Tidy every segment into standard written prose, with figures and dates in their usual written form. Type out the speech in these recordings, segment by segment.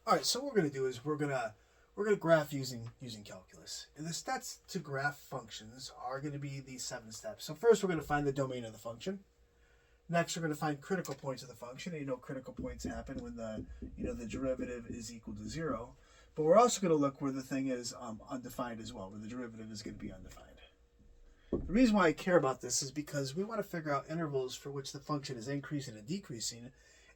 All right, so what we're going to do is we're gonna graph using calculus. And the steps to graph functions are going to be these 7 steps. So first we're going to find the domain of the function. Next we're going to find critical points of the function. And critical points happen when the derivative is equal to 0. But we're also going to look where the thing is undefined as well, where the derivative is going to be undefined. The reason why I care about this is because we want to figure out intervals for which the function is increasing and decreasing.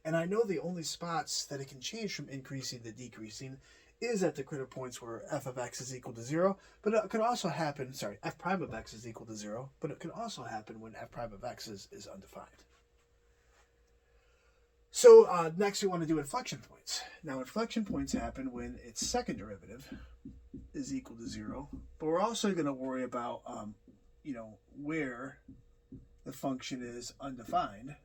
And I know the only spots that it can change from increasing to decreasing is at the critical points where f of x is equal to 0, but it could also happen, f prime of x is equal to 0, but it could also happen when f prime of x is undefined. So next we want to do inflection points. Now inflection points happen when its second derivative is equal to 0, but we're also going to worry about, where the function is undefined,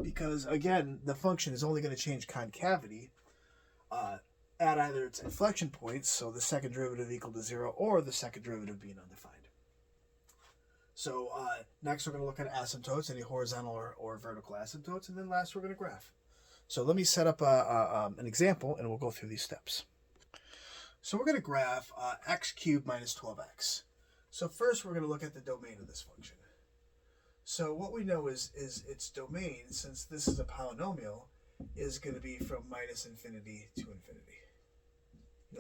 because again, the function is only going to change concavity at either its inflection points, so the second derivative equal to 0, or the second derivative being undefined. So next we're going to look at asymptotes, any horizontal or vertical asymptotes, and then last we're going to graph. So let me set up an example, and we'll go through these steps. So we're going to graph x cubed minus 12x. So first we're going to look at the domain of this function. So what we know is its domain, since this is a polynomial, is going to be from minus infinity to infinity.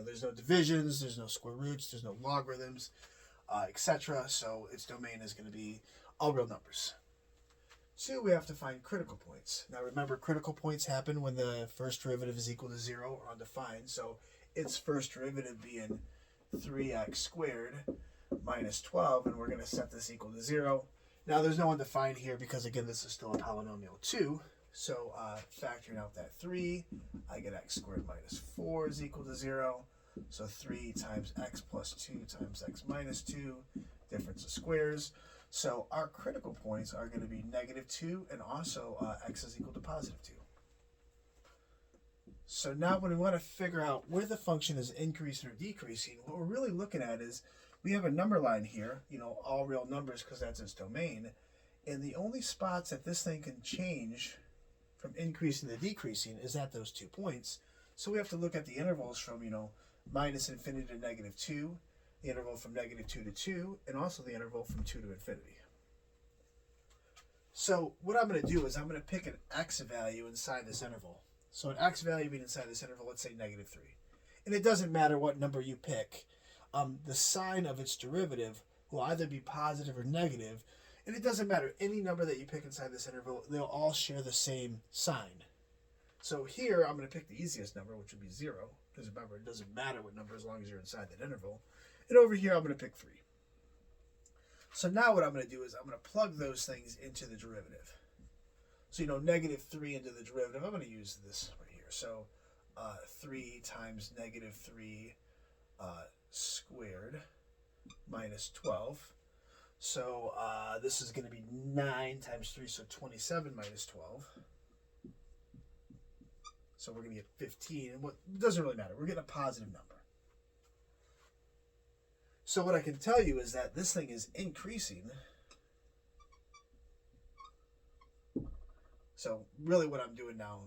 There's no divisions, there's no square roots, there's no logarithms, etc. So its domain is going to be all real numbers. 2, we have to find critical points. Now remember, critical points happen when the first derivative is equal to 0 or undefined. So its first derivative being 3x squared minus 12, and we're going to set this equal to 0. Now there's no undefined here because, again, this is still a polynomial 2. So factoring out that 3, I get x squared minus 4 is equal to 0. So 3 times x plus 2 times x minus 2, difference of squares. So our critical points are going to be negative 2, and also x is equal to positive 2. So now when we want to figure out where the function is increasing or decreasing, what we're really looking at is we have a number line here, all real numbers because that's its domain. And the only spots that this thing can change from increasing to decreasing is at those 2 points. So we have to look at the intervals from, minus infinity to negative 2, the interval from negative 2 to 2, and also the interval from 2 to infinity. So what I'm going to do is I'm going to pick an x value inside this interval. So an x value being inside this interval, let's say negative 3. And it doesn't matter what number you pick. The sign of its derivative will either be positive or negative, and it doesn't matter. Any number that you pick inside this interval, they'll all share the same sign. So here, I'm going to pick the easiest number, which would be 0, because remember, it doesn't matter what number as long as you're inside that interval. And over here, I'm going to pick 3. So now what I'm going to do is I'm going to plug those things into the derivative. So, negative 3 into the derivative, I'm going to use this right here. So 3 times negative 3 squared minus 12. So this is going to be 9 times 3, so 27 minus 12. So we're going to get 15. And it doesn't really matter. We're getting a positive number. So what I can tell you is that this thing is increasing. So really what I'm doing now,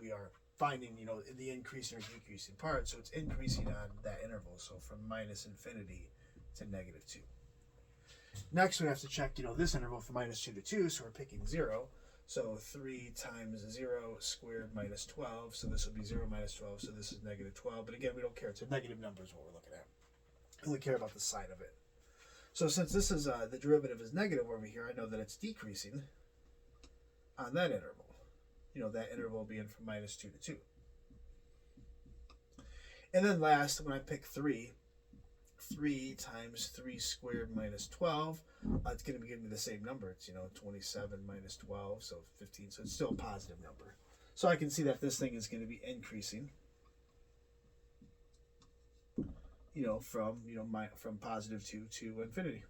we are finding, the increasing or decreasing part. So it's increasing on that interval. So from minus infinity to negative 2. Next, we have to check, this interval from minus 2 to 2, so we're picking 0. So 3 times 0 squared minus 12, so this will be 0 minus 12, so this is negative 12. But again, we don't care. It's a negative number is what we're looking at. We only care about the sign of it. So since this is the derivative is negative over here, I know that it's decreasing on that interval. That interval being from minus 2 to 2. And then last, when I pick 3 times 3 squared minus 12, it's going to be giving me the same number. It's, 27 minus 12, so 15. So it's still a positive number. So I can see that this thing is going to be increasing, from positive 2 to infinity.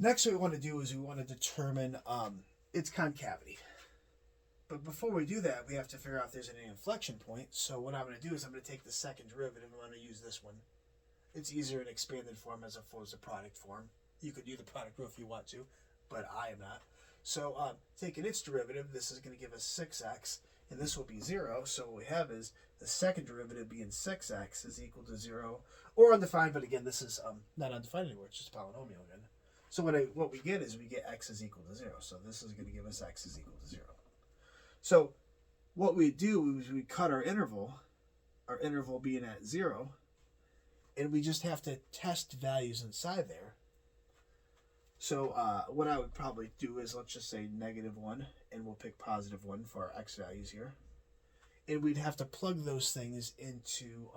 Next, what we want to do is we want to determine its concavity. But before we do that, we have to figure out if there's any inflection point. So what I'm going to do is I'm going to take the second derivative. I'm going to use this one. It's easier in expanded form as opposed to product form. You could do the product rule if you want to, but I am not. So taking its derivative, this is going to give us 6x, and this will be 0. So what we have is the second derivative being 6x is equal to 0, or undefined, but again, this is not undefined anymore. It's just polynomial again. So what we get is we get x is equal to 0. So this is going to give us x is equal to 0. So what we do is we cut our interval being at 0, and we just have to test values inside there. So what I would probably do is, let's just say -1, and we'll pick +1 for our x values here. And we'd have to plug those things into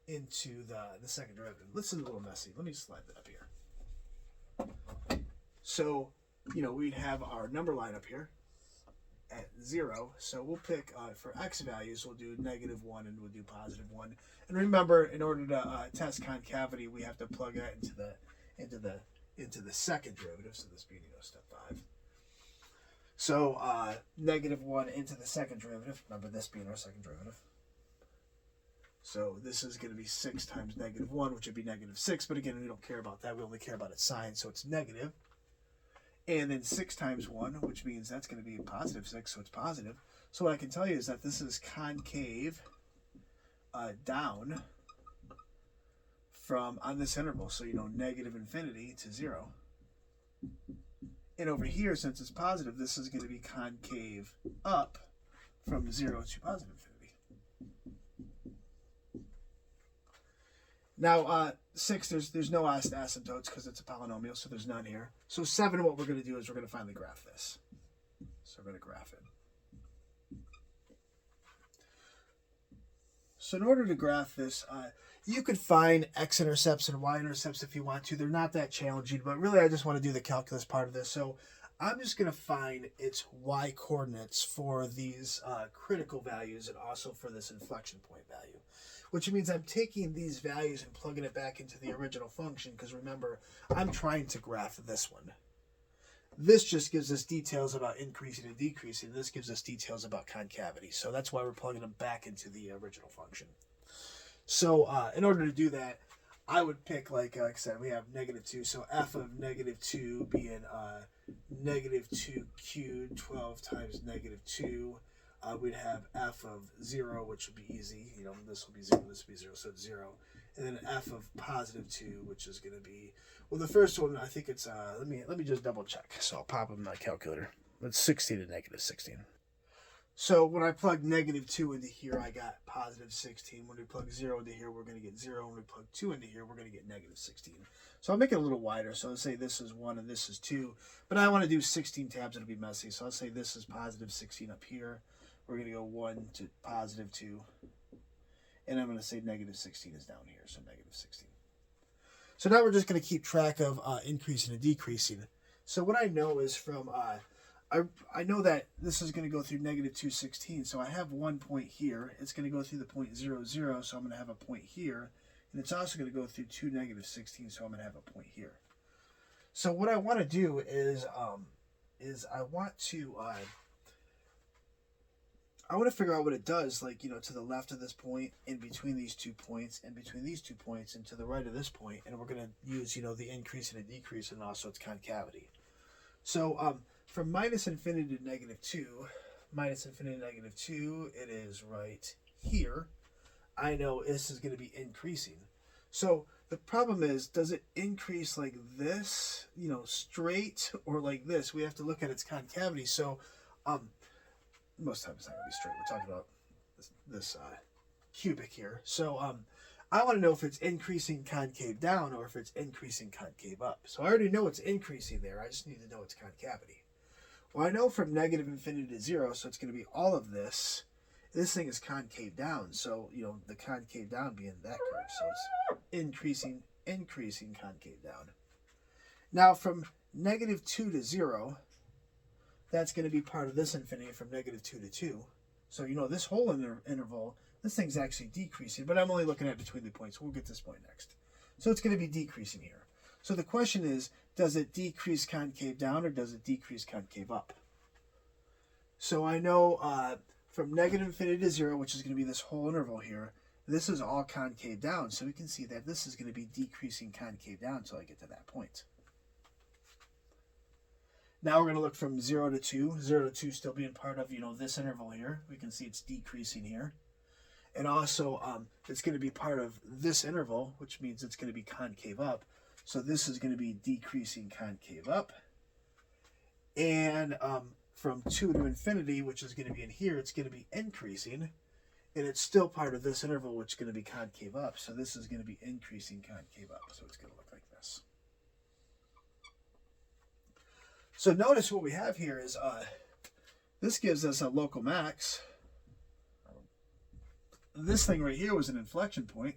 the second derivative. This is a little messy. Let me slide that up here. So, we'd have our number line up here at 0. So we'll pick, for x values, we'll do -1 and we'll do +1. And remember, in order to test concavity, we have to plug that into the second derivative, so this being step 5. So -1 into the second derivative, remember this being our second derivative. So this is going to be 6 times -1, which would be -6, but again, we don't care about that. We only care about its sign, so it's negative. And then 6 times 1, which means that's going to be a +6, so it's positive. So what I can tell you is that this is concave down from on this interval, so -infinity to 0. And over here, since it's positive, this is going to be concave up from 0 to +infinity. Now 6, there's no asymptotes because it's a polynomial, so there's none here. So 7, what we're going to do is we're going to finally graph this. So we're going to graph it. So in order to graph this, you could find x-intercepts and y-intercepts if you want to. They're not that challenging, but really I just want to do the calculus part of this. So I'm just going to find its y-coordinates for these critical values and also for this inflection point value, which means I'm taking these values and plugging it back into the original function, because remember, I'm trying to graph this one. This just gives us details about increasing and decreasing. This gives us details about concavity. So that's why we're plugging them back into the original function. So in order to do that, I would pick, like I said, we have -2. So f of -2 being -2 cubed, 12 times -2. We'd have f of 0, which would be easy. This will be 0, this will be 0, so it's 0. And then f of +2, which is going to be, well, the first one, I think it's, let me just double check. So I'll pop in my calculator. It's 16 to -16. So when I plug -2 into here, I got +16. When we plug 0 into here, we're going to get 0. When we plug 2 into here, we're going to get -16. So I'll make it a little wider. So let's say this is 1 and this is 2. But I want to do 16 tabs. It'll be messy. So I'll say this is +16 up here. We're going to go 1 to +2. And I'm going to say -16 is down here. So -16. So now we're just going to keep track of increasing and decreasing. So what I know is from... I know that this is going to go through -216, so I have one point here. It's going to go through the point 0, 0, so I'm going to have a point here. And it's also going to go through 2, -16, so I'm going to have a point here. So what I want to do is I want to figure out what it does, like, to the left of this point, in between these 2 points, and between these 2 points, and to the right of this point. And we're going to use, the increase and the decrease, and also its concavity. So, from -infinity to -2, -infinity to -2, it is right here. I know this is going to be increasing. So the problem is, does it increase like this, straight, or like this? We have to look at its concavity. So most times it's not going to be straight. We're talking about this cubic here. So I want to know if it's increasing concave down or if it's increasing concave up. So I already know it's increasing there. I just need to know its concavity. Well, I know from -infinity to 0, so it's going to be all of this. This thing is concave down, so, the concave down being that curve. So it's increasing concave down. Now, from -2 to 0, that's going to be part of this infinity from -2 to 2. So, this whole interval, this thing's actually decreasing, but I'm only looking at between the points. We'll get this point next. So it's going to be decreasing here. So the question is, does it decrease concave down or does it decrease concave up? So I know from -infinity to 0, which is going to be this whole interval here, this is all concave down. So we can see that this is going to be decreasing concave down until I get to that point. Now we're going to look from 0 to 2. 0 to 2 still being part of, this interval here. We can see it's decreasing here. And also, it's going to be part of this interval, which means it's going to be concave up. So this is going to be decreasing concave up. And from 2 to infinity, which is going to be in here, it's going to be increasing. And it's still part of this interval, which is going to be concave up. So this is going to be increasing concave up. So it's going to look like this. So notice what we have here is this gives us a local max. This thing right here was an inflection point.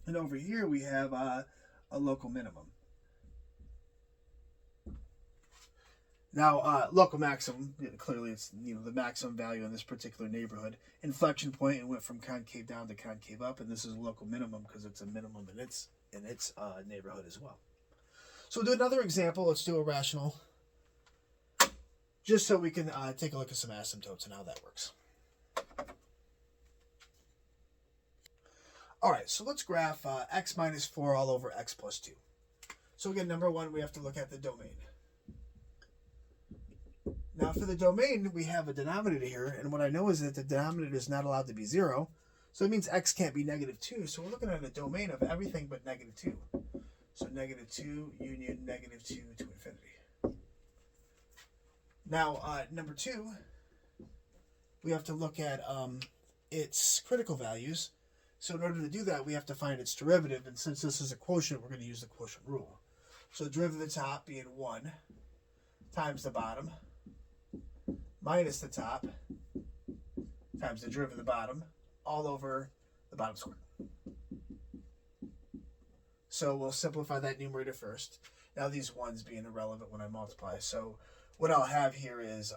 And over here we have a local minimum. Now, local maximum, clearly it's the maximum value in this particular neighborhood. Inflection point, it went from concave down to concave up, and this is a local minimum because it's a minimum in its neighborhood as well. So we'll do another example. Let's do a rational, just so we can take a look at some asymptotes and how that works. All right, so let's graph x minus 4 all over x plus 2. So again, number one, we have to look at the domain. Now for the domain, we have a denominator here, and what I know is that the denominator is not allowed to be 0, so it means x can't be negative 2, so we're looking at a domain of everything but negative 2. So negative 2 union negative 2 to infinity. Now, number 2, we have to look at its critical values. So in order to do that, we have to find its derivative, and since this is a quotient, we're going to use the quotient rule. So the derivative of the top being 1 times the bottom minus the top times the derivative of the bottom all over the bottom squared. So we'll simplify that numerator first. Now these 1's being irrelevant when I multiply. So what I'll have here is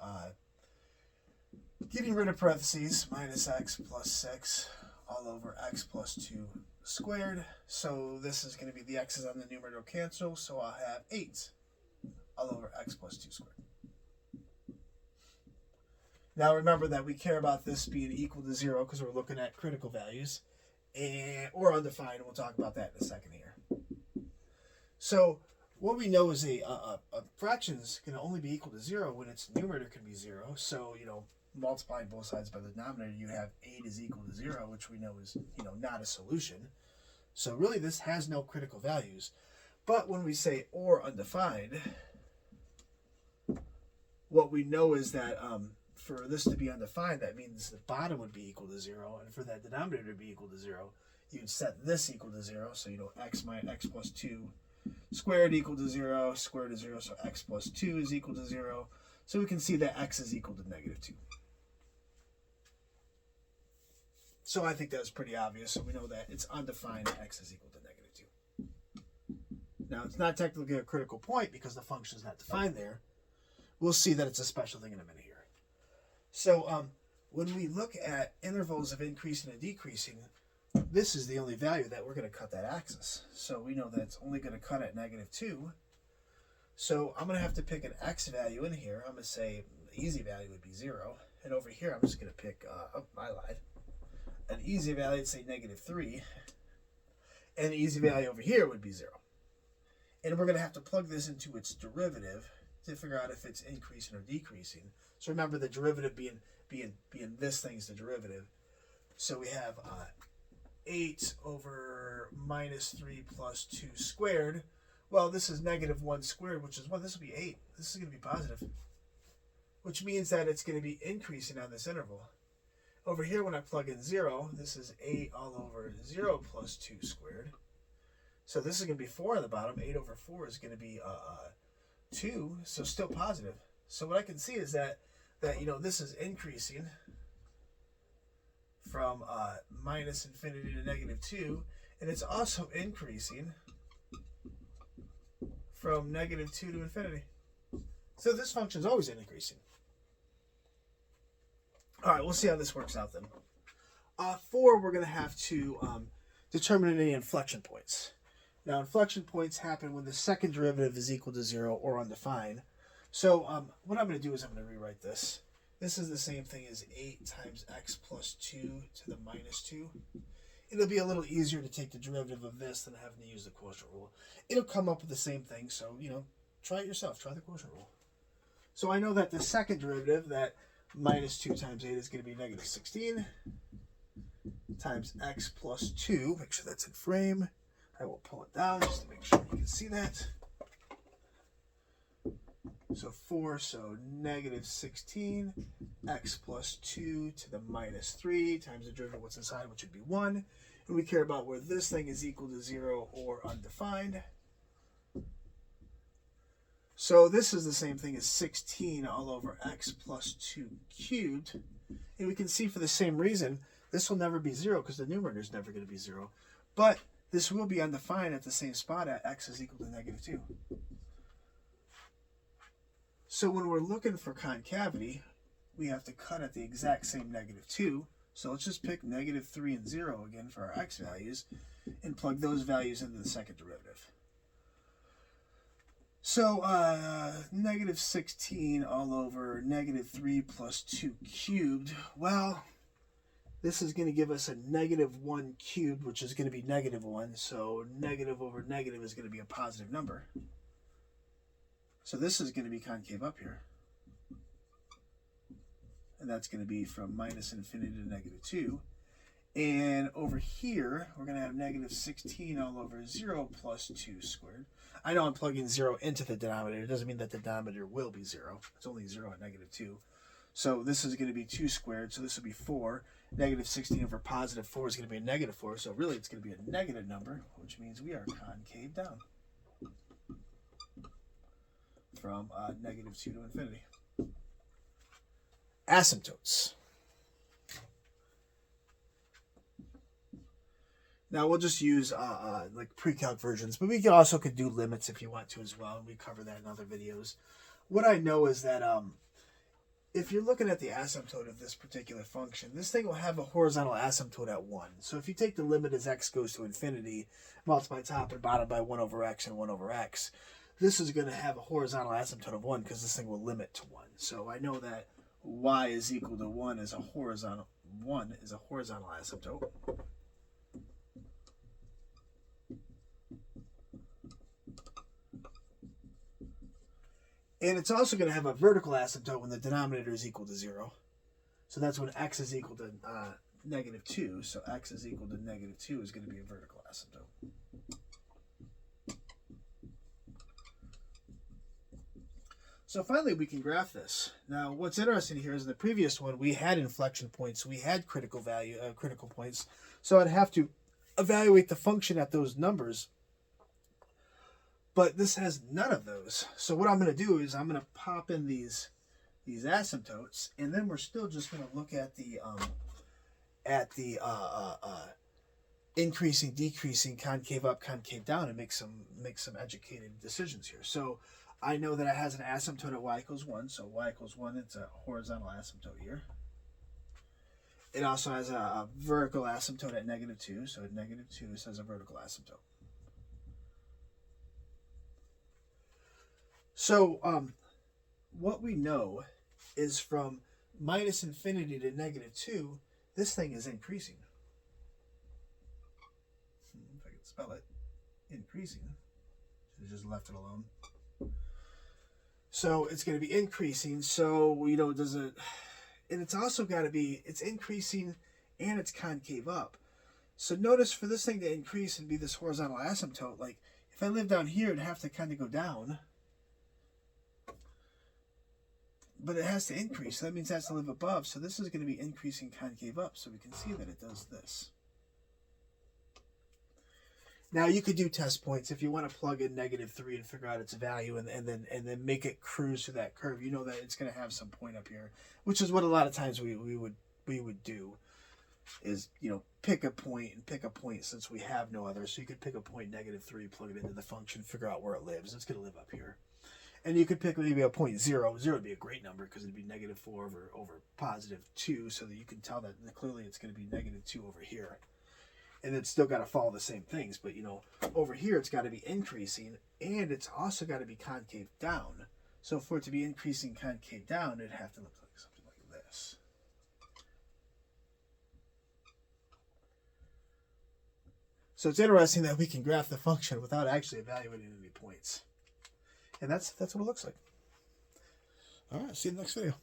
getting rid of parentheses, minus x plus 6 all over x plus 2 squared. So this is going to be the x's on the numerator will cancel. So I'll have 8 all over x plus 2 squared. Now remember that we care about this being equal to 0 because we're looking at critical values or undefined. We'll talk about that in a second here. So what we know is a fractions can only be equal to 0 when its numerator can be 0. So, multiplying both sides by the denominator, you have 8 is equal to 0, which we know is, not a solution. So really this has no critical values. But when we say or undefined, what we know is that for this to be undefined, that means the bottom would be equal to 0. And for that denominator to be equal to 0, you'd set this equal to 0. So, x minus x plus 2 squared equal to 0, squared is 0, so x plus 2 is equal to 0. So we can see that x is equal to negative 2. So I think that's pretty obvious. So we know that it's undefined, x is equal to negative 2. Now it's not technically a critical point because the function is not defined there. We'll see that it's a special thing in a minute here. So when we look at intervals of increasing and decreasing, this is the only value that we're going to cut that axis. So we know that it's only going to cut at negative 2. So I'm going to have to pick an x value in here. I'm going to say the easy value would be 0. And over here, I'm just going to pick, I lied. An easy value would say negative 3. And the easy value over here would be 0. And we're going to have to plug this into its derivative to figure out if it's increasing or decreasing. So remember the derivative being this thing's the derivative. So we have 8 over minus 3 plus 2 squared. Well, this is negative 1 squared, which is 1. This will be 8. This is going to be positive, which means that it's going to be increasing on this interval. Over here, when I plug in 0, this is 8 all over 0 plus 2 squared. So this is going to be 4 on the bottom. 8 over 4 is going to be 2, so still positive. So what I can see is that this is increasing from minus infinity to negative 2, and it's also increasing from negative 2 to infinity. So this function is always increasing. All right, we'll see how this works out then. 4, we're going to have to determine any inflection points. Now, inflection points happen when the second derivative is equal to 0 or undefined. So what I'm going to do is I'm going to rewrite this. This is the same thing as 8 times x plus 2 to the minus 2. It'll be a little easier to take the derivative of this than having to use the quotient rule. It'll come up with the same thing, so, Try it yourself. Try the quotient rule. So I know that the second derivative, that minus 2 times 8, is going to be negative 16 times x plus 2. Make sure that's in frame. I will pull it down just to make sure you can see that. So 4, so negative 16 x plus 2 to the minus 3 times the derivative of what's inside, which would be 1. And we care about where this thing is equal to 0 or undefined. So this is the same thing as 16 all over x plus 2 cubed. And we can see for the same reason, this will never be 0 because the numerator is never going to be 0. But this will be undefined at the same spot at x is equal to negative 2. So when we're looking for concavity, we have to cut at the exact same negative 2. So let's just pick negative 3 and 0 again for our x values and plug those values into the second derivative. So negative 16 all over negative 3 plus 2 cubed. Well, this is going to give us a negative 1 cubed, which is going to be negative 1. So negative over negative is going to be a positive number. So this is going to be concave up here. And that's going to be from minus infinity to negative 2. And over here, we're going to have negative 16 all over 0 plus 2 squared. I know I'm plugging 0 into the denominator. It doesn't mean that the denominator will be 0. It's only 0 at negative 2. So this is going to be 2 squared, so this will be 4. Negative 16 over positive 4 is going to be a negative 4. So really it's going to be a negative number, which means we are concave down from negative 2 to infinity. Asymptotes. Now we'll just use like pre-calc versions, but we could do limits if you want to as well, and we cover that in other videos. What I know is that if you're looking at the asymptote of this particular function, this thing will have a horizontal asymptote at 1. So if you take the limit as x goes to infinity, multiply top and bottom by 1 over x and 1 over x, this is going to have a horizontal asymptote of 1 because this thing will limit to 1. So I know that y is equal to 1 is a horizontal asymptote. And it's also going to have a vertical asymptote when the denominator is equal to 0. So that's when x is equal to negative 2. So x is equal to negative 2 is going to be a vertical asymptote. So finally, we can graph this. Now, what's interesting here is in the previous one, we had inflection points. We had critical points. So I'd have to evaluate the function at those numbers. But this has none of those. So what I'm going to do is I'm going to pop in these asymptotes, and then we're still just going to look at the increasing, decreasing, concave up, concave down, and make some educated decisions here. So I know that it has an asymptote at y equals 1. So y equals 1, it's a horizontal asymptote here. It also has a vertical asymptote at negative 2. So at negative 2, it has a vertical asymptote. So what we know is from minus infinity to negative 2, this thing is increasing. If I can spell it, increasing. Should have just left it alone. So it's going to be increasing. So, you know, and it's also got to be, it's increasing and it's concave up. So notice for this thing to increase and be this horizontal asymptote, like if I live down here, it'd have to kind of go down. But it has to increase. So that means it has to live above. So this is going to be increasing concave up. So we can see that it does this. Now you could do test points if you want to plug in negative 3 and figure out its value and then make it cruise to that curve. You know that it's going to have some point up here, which is what a lot of times we would do, is, you know, pick a point since we have no other. So you could pick a point negative 3, plug it into the function, figure out where it lives. It's going to live up here. And you could pick maybe a point 0. 0 would be a great number because it'd be negative 4 over positive 2, so that you can tell that clearly it's going to be negative 2 over here. And it's still got to follow the same things, but, you know, over here it's got to be increasing, and it's also got to be concave down. So for it to be increasing concave down, it'd have to look like something like this. So it's interesting that we can graph the function without actually evaluating any points. And that's what it looks like. All right, see you in the next video.